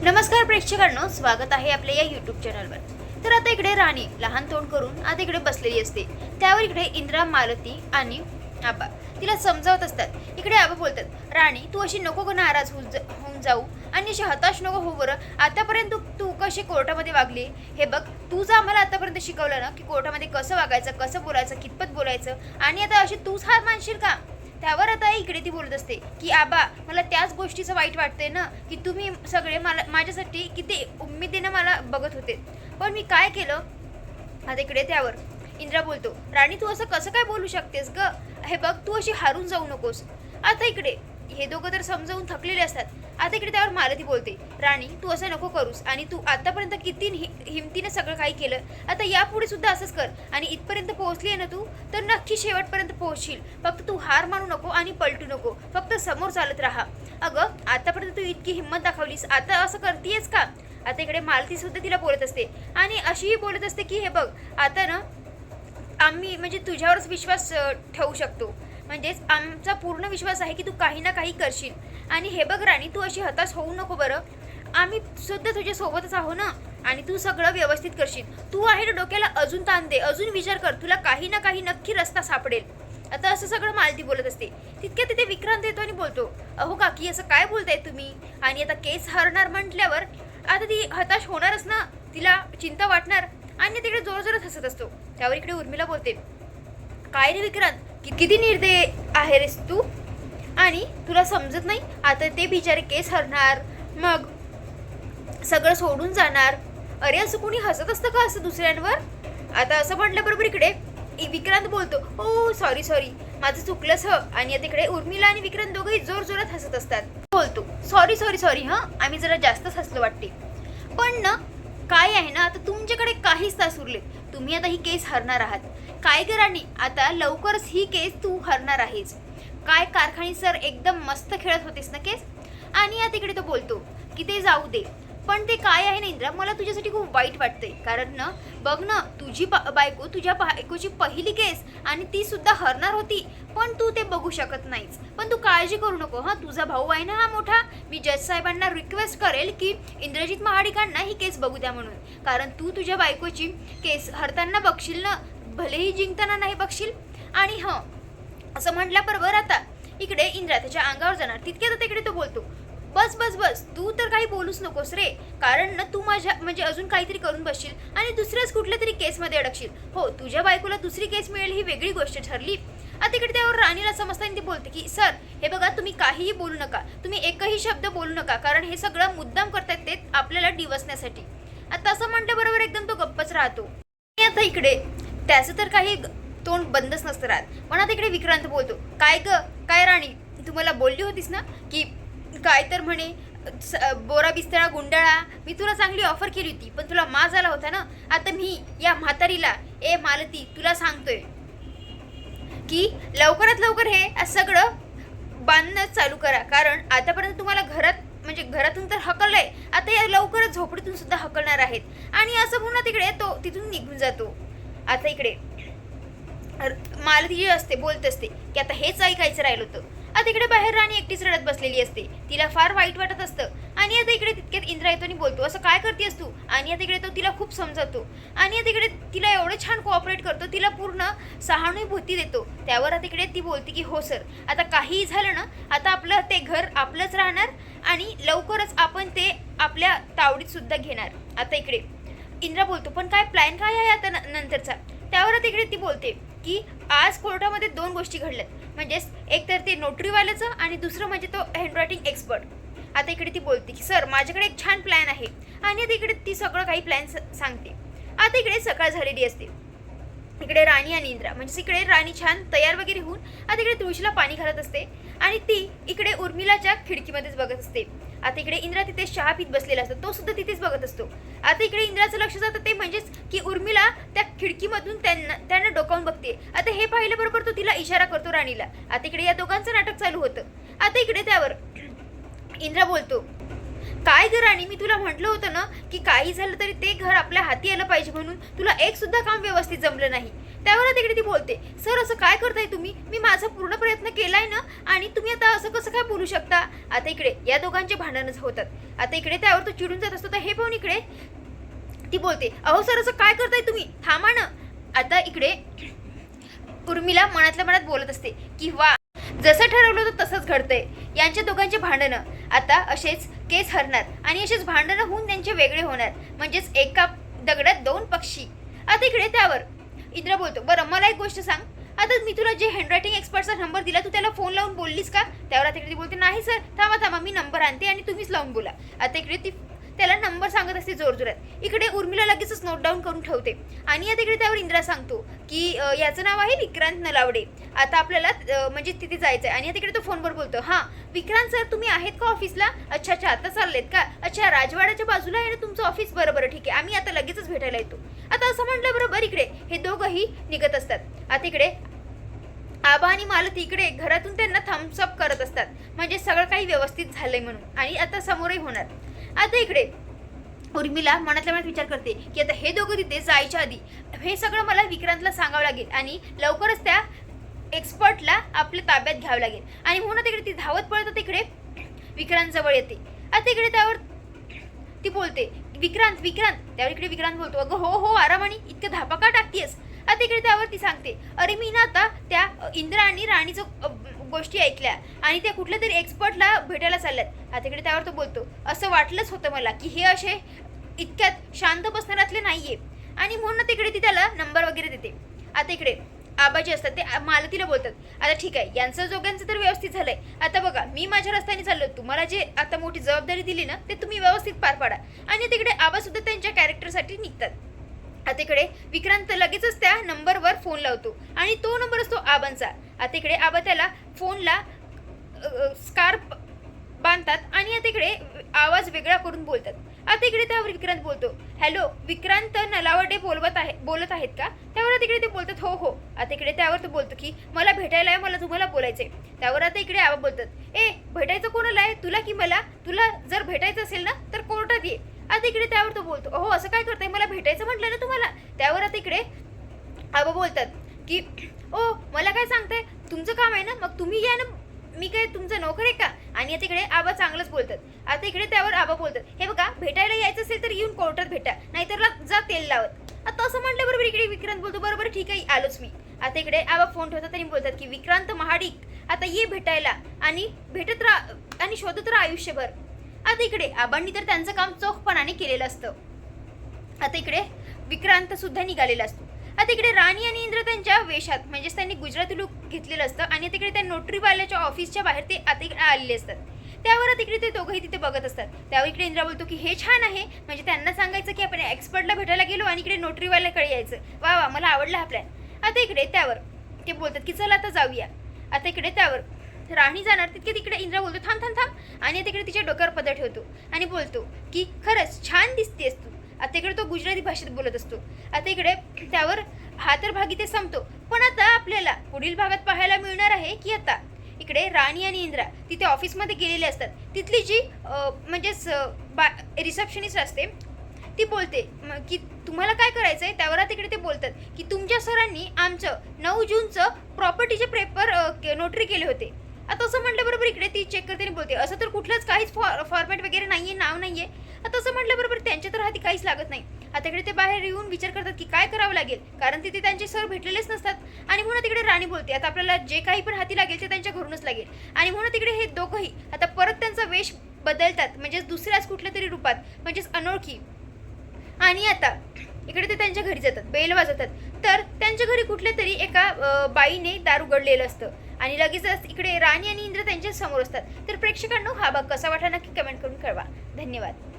नमस्कार प्रेक्षकांनो, स्वागत आहे आपल्या या यूट्यूब चॅनलवर. तर आता इकडे राणी लहान तोंड करून आता इकडे बसलेली असते. त्यावर इकडे इंद्रा, मालती आणि आबा तिला समजावत असतात. इकडे आबा बोलतात, राणी तू अशी नको गं नाराज होऊन जाऊ आणि अशी हताश नको हो बरं. आतापर्यंत तू कशी कोर्टामध्ये वागली हे बघ. तूच आम्हाला आतापर्यंत शिकवलं ना की कोर्टामध्ये कसं वागायचं, कसं बोलायचं, कितपत बोलायचं, आणि आता अशी तूच हार मानशील का? त्यावर आता इकडे ती बोलत असते की आबा मला त्याच गोष्टीचं वाईट वाटतंय ना की तुम्ही सगळे मला माझ्यासाठी किती उम्मीदीनं मला बघत होते, पण मी काय केलं. आता इकडे त्यावर इंद्रा बोलतो, राणी तू असं कसं काय बोलू शकतेस ग? हे बघ तू अशी हारून जाऊ नकोस. आता इकडे हे दोघं तर समजावून थकलेले असतात. आता इकडे त्यावर मालती बोलते, राणी तू असं नको करूस, आणि तू आतापर्यंत किती हिमतीने सगळं काही केलं, आता यापुढे सुद्धा असंच कर, आणि इथपर्यंत पोहोचली आहे ना तू, तर नक्की शेवटपर्यंत पोहोचशील. फक्त तू हार मानू नको आणि पलटू नको, फक्त समोर चालत राहा. अगं आतापर्यंत तू इतकी हिंमत दाखवलीस, आता असं करतेयस का? आता इकडे मालती सुद्धा तिला बोलत असते आणि अशीही बोलत असते की हे बघ आता ना आम्ही म्हणजे तुझ्यावरच विश्वास ठेवू शकतो, म्हणजेच आमचा पूर्ण विश्वास आहे की तू काही ना काही करशील. आणि हे बघ राणी तू अशी हताश होऊ नको बरं, आम्ही सुद्धा तुझ्या सोबतच आहो ना, आणि तू सगळं व्यवस्थित करशील. तू आहे ना डोक्याला अजून ताण दे, अजून विचार कर, तुला काही ना काही नक्की रस्ता सापडेल. आता असं सगळं मालती बोलत असते. तितक्या तिथे विक्रांत येतो आणि बोलतो, अहो काकी असं काय बोलताय तुम्ही, आणि आता केस हरणार म्हटल्यावर आता ती हताश होणारच ना, तिला चिंता वाटणार, आणि तिकडे जोरजोरात हसत असतो. त्यावर इकडे उर्मिला बोलते, काय रे विक्रांत किती निर्दय आहे रेस तू, आणि तुला समजत नाही आता ते बिचारे केस हरणार, मग सगळं सोडून जाणार. अरे असं कोणी हसत असतं का असं दुसऱ्यांवर? आता असं म्हटल्याबरोबर इकडे विक्रांत बोलतो, हो सॉरी माझं चुकलंच ह. आणि आता इकडे उर्मिला आणि विक्रांत दोघंही जोर जोरात हसत असतात. बोलतो, सॉरी आम्ही जरा जास्तच हसलो वाटते, पण ना काय आहे ना आता तुमच्याकडे काहीच तास उरले, तुम्ही आता ही केस हरणार आहात. काय करानी आता लवकरच ही केस तू हरणार आहेस. काय कारखानी सर एकदम मस्त खेळत होतीस ना केस. आणि आता इकडे तो बोलतो की ते जाऊ दे, पण ते काय आहे ना इंद्रा, मला तुझ्यासाठी खूप वाईट वाटतंय, कारण ना बघ ना तुझी बायको, तुझ्या बायकोची पहिली केस, आणि ती सुद्धा हरणार होती, पण तू ते बघू शकत नाहीस. पण तू काळजी करू नको हा, तुझा भाऊ आहे ना हा मोठा, मी जज साहेबांना रिक्वेस्ट करेल की इंद्रजित महाडिकांना ही केस बघू द्या म्हणून, कारण तू तुझ्या बायकोची केस हरताना बघशील ना, भलेही जिंकताना नाही बघशील. आणि हां असं म्हटल्याबरोबर आता इकडे इंद्रा त्याच्या अंगावर जाणार. तितक्यात आता इकडे तो बोलतो, बस तू तर काही बोलूच नकोस रे, कारण ना तू माझ्या म्हणजे अजून काहीतरी करून बसशील आणि दुसऱ्याच कुठल्या तरी केसमध्ये अडकशील. हो तुझ्या बायकोला दुसरी केस मिळेल ही वेगळी गोष्ट ठरली. आता इकडे त्यावर राणीला समजताना ती बोलते की सर हे बघा तुम्ही काहीही बोलू नका, तुम्ही एकही शब्द बोलू नका, कारण हे सगळं मुद्दाम करतायत ते आपल्याला डिवसण्यासाठी. आता असं म्हटल्याबरोबर एकदम तो गप्पच राहतो. आणि आता इकडे त्याचं तर काही तोंड बंदच नसतं राहत. पण आता इकडे विक्रांत बोलतो, काय राणी तू मला बोलली होतीस ना की काय तर म्हणे बोरा बिस्तळा गुंडाळा, मी तुला चांगली ऑफर केली होती पण तुला माज आला होता ना. आता मी या म्हातारीला, ए मालती तुला सांगतोय की लवकरात लवकर हे सगळं बांधणं चालू करा, कारण आतापर्यंत तुम्हाला घरातून तर हकललंय, आता या लवकरच झोपडीतून सुद्धा हकलणार आहेत. आणि असं पुन्हा तिकडे तो तिथून निघून जातो. आता इकडे मालती जी असते बोलत असते की आता हेच ऐकायचं राहिलं होतं. आता इकडे बाहेर राणी एकटीच रडत बसलेली असते, तिला फार वाईट वाटत असतं. आणि आता इकडे तितक्यात इंद्रा येतो आणि बोलतो, असं काय करतेस तू? आणि आता इकडे तो तिला खूप समजवतो आणि आता इकडे तिला एवढं छान कोऑपरेट करतो, तिला पूर्ण सहानुभूती देतो. त्यावर आता इकडे ती बोलते की हो सर, आता काहीही झालं ना आता आपलं ते घर आपलंच राहणार आणि लवकरच आपण ते आपल्या तावडीत सुद्धा घेणार. आता इकडे इंद्रा बोलतो, पण काय प्लॅन काय आहे आता नंतरचा? त्यावर आता इकडे ती बोलते की आज कोर्टामध्ये 2 गोष्टी घडल्यात, म्हणजेच एक तर ते नोटरीवाल्याचं आणि दुसरं म्हणजे तो हँडरायटिंग एक्सपर्ट. आता इकडे ती बोलते की सर माझ्याकडे एक छान प्लॅन आहे, आणि आता इकडे ती सगळं काही प्लॅन सांगते. आता इकडे सकाळ झालेली असते. इकडे राणी आणि इंद्रा म्हणजे इकडे राणी छान तयार वगैरे होऊन आता इकडे तुळशीला पाणी घालत असते आणि ती इकडे उर्मिलाच्या खिडकीमध्येच बघत असते. आता इकडे इंद्रा तिथे चहा पीत बसलेला असतो, तो सुद्धा तिथेच बघत असतो. आता इकडे इंद्राचं लक्ष जातं ते म्हणजेच की उर्मिला त्या खिडकीमधून त्यांना डोकावून बघते. आता हे पाहिल्याबरोबर तो तिला इशारा करतो राणीला. आता इकडे या दोघांचं नाटक चालू होतं. आता इकडे त्यावर इंद्रा बोलतो काय ग राणी, मी तुला म्हटलं होतं ना की काही झालं तरी ते घर आपल्या हाती आलं पाहिजे म्हणून, तुला एक सुद्धा काम व्यवस्थित जमलं नाही. त्यावर तिकडे ती बोलते, सर असं काय करताय तुम्ही, मी माझा पूर्ण प्रयत्न केलाय ना, आणि तुम्ही आता असं कसं काय बोलू शकता. आता इकडे या दोघांचे भांडणच होतात. आता इकडे त्यावर तो चिडून जात असतो. तर हे पाहून इकडे ती बोलते, अहो सर असं काय करताय तुम्ही, थांबा ना. आता इकडे उर्मिला मनातल्या मनात बोलत असते की वा, जसं ठरवलं होतं तसंच घडतंय. यांच्या दोघांचे भांडणं आता असेच केस हरणार आणि असेच भांडणं होऊन त्यांचे वेगळे होणार, म्हणजेच एका दगडात दोन पक्षी. आता इकडे त्यावर इंद्र बोलतो, बरं मला एक गोष्ट सांग, आता मी तुला जे हँडरायटिंग एक्सपर्टचा नंबर दिला तू त्याला फोन लावून बोललीस का. त्यावर आता इकडे ती बोलते, नाही सर, थांबा थांबा, मी नंबर आणते आणि तुम्हीच लावून बोला. आता इकडे ती त्याला नंबर सांगत असते जोरजोरात. इकडे उर्मिला लगेचच नोट डाऊन करून ठेवते आणि आता इकडे त्यावर इंद्रा सांगतो की याचं नाव आहे विक्रांत नलावडे, आता आपल्याला म्हणजे तिथे जायचं आहे. आणि आता इकडे तो फोनवर बोलतो, हां विक्रांत सर तुम्ही आहेत का ऑफिसला, अच्छा अच्छा आता चाललेत का, अच्छा राजवाड्याच्या बाजूला आहे ना तुमचं ऑफिस, बरं बरं ठीक आहे, आम्ही आता लगेचच भेटायला येतो. आता असं म्हटलं बरोबर इकडे हे दोघंही निघत असतात. आता इकडे आबा आणि मालती इकडे घरातून त्यांना थम्सअप करत असतात, म्हणजे सगळं काही व्यवस्थित झालंय म्हणून, आणि आता समोरही होणार. आता इकडे उर्मिला मनातल्या मनात विचार करते की आता हे दोघं तिथे जायच्या आधी हे सगळं मला विक्रांतला सांगावं लागेल आणि लवकरच त्या एक्सपर्टला आपल्या ताब्यात घ्यावं लागेल. आणि म्हणून तिकडे ती धावत पळत तिकडे विक्रांत जवळ येते. आता इकडे त्यावर ती बोलते, विक्रांत विक्रांत. त्यावर इकडे विक्रांत बोलतो, अगं हो हो आरामाने, इतकं धापा का टाकतेस. आता इकडे त्यावर ती सांगते, अरे मी ना आता त्या इंद्रा आणि राणीचं गोष्टी ऐकल्या आणि त्या कुठल्या तरी एक्सपर्टला भेटायला चालल्यात. आता इकडे त्यावर तो बोलतो, असं वाटलंच होतं मला की हे असे इतक्यात शांत बसणाऱ्यातले नाहीये, आणि म्हणून तिकडे ती त्याला नंबर वगैरे देते. आता इकडे आबाजी असतात ते मालतीला बोलतात, आता ठीक आहे यांचं दोघांचं तर व्यवस्थित झालंय, आता बघा मी माझ्या रस्त्याने चाललो, तुम्हाला जे आता मोठी जबाबदारी दिली ना ते तुम्ही व्यवस्थित पार पाडा. आणि तिकडे आबा सुद्धा त्यांच्या कॅरेक्टरसाठी निघतात. आता इकडे विक्रांत लगेचच त्या नंबरवर फोन लावतो आणि तो नंबर असतो आबांचा. आता इकडे आबा त्याला फोनला स्कार्फ बांधतात आणि आता इकडे आवाज वेगळा करून बोलतात. आता इकडे त्यावर विक्रांत बोलतो, हॅलो विक्रांत नलावडे बोलत आहेत का. त्यावर तिकडे ते बोलतात, हो हो. आता इकडे त्यावर तो बोलतो की मला भेटायला आहे, मला तुम्हाला बोलायचंय. त्यावर आता इकडे आबा बोलतात, ए भेटायचं कोणाला आहे, तुला की मला, तुला जर भेटायचं असेल ना तर कोर्टात ये. आता इकडे त्यावर तो बोलतो, हो असं काय करताय, मला भेटायचं म्हटलं ना तुम्हाला. त्यावर आता इकडे आबा बोलतात की ओ मला काय सांगताय, तुमचं काम आहे ना मग तुम्ही या ना, मी काय तुमचं नोकर आहे का. आणि आता इकडे आबा चांगलंच बोलतात. आता इकडे त्यावर आबा बोलतात, हे बघा भेटायला यायचं असेल तर येऊन कोर्टात भेटा, नाहीतर जा तेल लावत. आता असं म्हटलं बरोबर इकडे विक्रांत बोलतो, बरोबर ठीक आहे आलोच मी. आता इकडे आबा फोन ठेवतात आणि बोलतात की विक्रांत महाडिक आता ये भेटायला आणि भेटत राहा आणि शोधत राहा आयुष्यभर. आता इकडे आबांनी तर त्यांचं काम चोखपणाने केलेलं असतं. आता इकडे विक्रांत सुद्धा निघालेला असतो. आता इकडे राणी आणि इंद्र त्यांच्या वेशात, म्हणजेच त्यांनी गुजराती लुक घेतलेलं असतं आणि तिकडे त्या नोटरीवाल्याच्या ऑफिसच्या बाहेर ते आता इकडे आलेले असतात. त्यावर तिकडे ते दोघंही तिथे बघत असतात. त्यावर इकडे इंद्रा बोलतो की हे छान आहे, म्हणजे त्यांना सांगायचं की आपण एक्सपर्टला भेटायला गेलो आणि इकडे नोटरीवाल्याकडे यायचं, वा वा मला आवडला हा प्लॅन. आता इकडे त्यावर ते बोलतात की चला आता जाऊया. आता इकडे त्यावर राणी जाणार तितके तिकडे इंद्रा बोलतो, थांब थांब थांब. आणि तिकडे तिच्या डोक्यावर पदर ठेवतो आणि बोलतो की खरंच छान दिसतेस तू. आता इकडे तो गुजराती भाषेत बोलत असतो. आता इकडे त्यावर हा तर भाग इथे संपतो, पण आता आपल्याला पुढील भागात पाहायला मिळणार आहे की आता इकडे राणी आणि इंद्रा तिथे ऑफिसमध्ये गेलेले असतात. तिथली जी म्हणजेच रिसेप्शनिस्ट असते ती बोलते की तुम्हाला काय करायचं आहे. त्यावर तिकडे ते बोलतात की तुमच्या सरांनी आमचं 9 जूनचं प्रॉपर्टीचे पेपर नोटरी केले होते. आता असं म्हटलं बरोबर इकडे ती चेक करते आणि बोलते, असं तर कुठलंच काहीच फॉर्मॅट वगैरे नाहीये, नाव नाहीये. आता असं म्हटलं बरोबर त्यांच्या तर हाती काहीच लागत नाही. आता इकडे ते बाहेर येऊन विचार करतात की काय करावं लागेल, कारण तिथे त्यांचे सर भेटलेलेच नसतात. आणि म्हणून तिकडे राणी बोलते, आता आपल्याला जे काही पण हाती लागेल ते त्यांच्या घरूनच लागेल. आणि म्हणून तिकडे हे दोघंही आता परत त्यांचा वेश बदलतात, म्हणजेच दुसऱ्याच कुठल्या तरी रूपात, म्हणजेच अनोळखी. आणि आता इकडे ते त्यांच्या घरी जातात, बेल वाजवतात. तर त्यांच्या घरी कुठल्या तरी एका बाईने दार उघडलेलं असतं आणि लगेचच इकडे राणी आणि इंद्र त्यांच्या समोर असतात. तर प्रेक्षकांनो हा भाग कसा वाटला नक्की कमेंट करून कळवा. धन्यवाद.